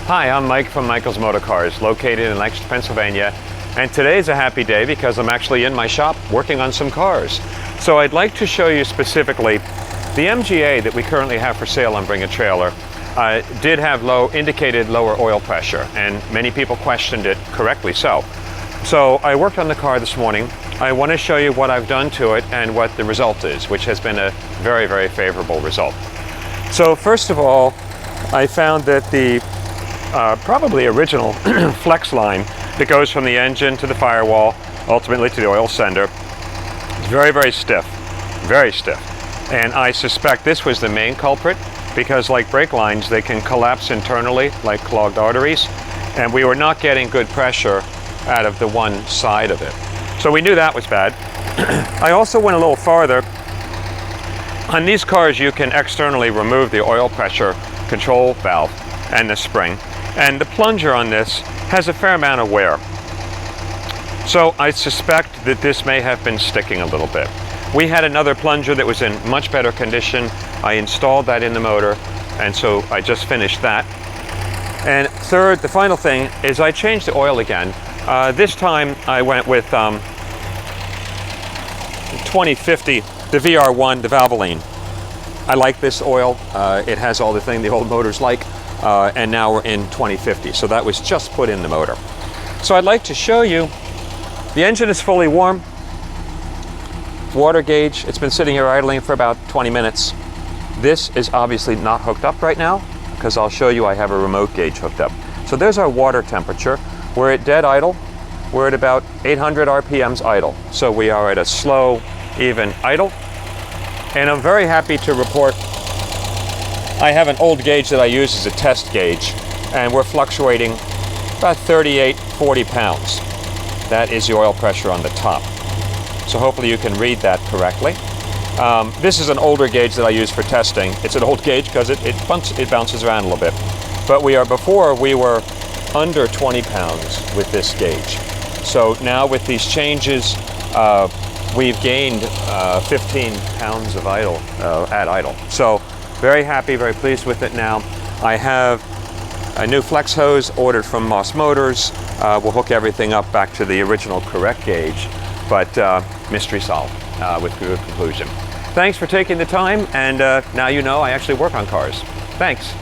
Hi, I'm Mike from Michael's Motor Cars, located in Lancaster, Pennsylvania. And today's a happy day because I'm actually in my shop working on some cars. So I'd like to show you specifically the MGA that we currently have for sale on Bring a Trailer. Did have indicated lower oil pressure, and many people questioned it, correctly so. So I worked on the car this morning. I want to show you what I've done to it and what the result is, which has been a very, very favorable result. So first of all, I found that the probably original flex line that goes from the engine to the firewall, ultimately to the oil sender, is very, very stiff, very stiff. And I suspect this was the main culprit because, like brake lines, they can collapse internally like clogged arteries, and we were not getting good pressure out of the one side of it. So we knew that was bad. I also went a little farther. On these cars, you can externally remove the oil pressure control valve and the spring. And the plunger on this has a fair amount of wear. So I suspect that this may have been sticking a little bit. We had another plunger that was in much better condition. I installed that in the motor, and so I just finished that. And third, the final thing, is I changed the oil again. This time I went with 2050, the VR1, the Valvoline. I like this oil. It has all the things the old motors like. And now we're in 2050, so that was just put in the motor. So I'd like to show you, the engine is fully warm, water gauge, it's been sitting here idling for about 20 minutes. This is obviously not hooked up right now, because I'll show you I have a remote gauge hooked up. So there's our water temperature. We're at dead idle. We're at about 800 RPMs idle. So we are at a slow, even idle. And I'm very happy to report I have an old gauge that I use as a test gauge, and we're fluctuating about 38, 40 pounds. That is the oil pressure on the top. So hopefully you can read that correctly. This is an older gauge that I use for testing. It's an old gauge because it bounces around a little bit. But before we were under 20 pounds with this gauge. So now with these changes, we've gained 15 pounds of idle, at idle. So very happy, very pleased with it now. I have a new flex hose ordered from Moss Motors. We'll hook everything up back to the original correct gauge, but mystery solved with good conclusion. Thanks for taking the time, and now you know I actually work on cars. Thanks.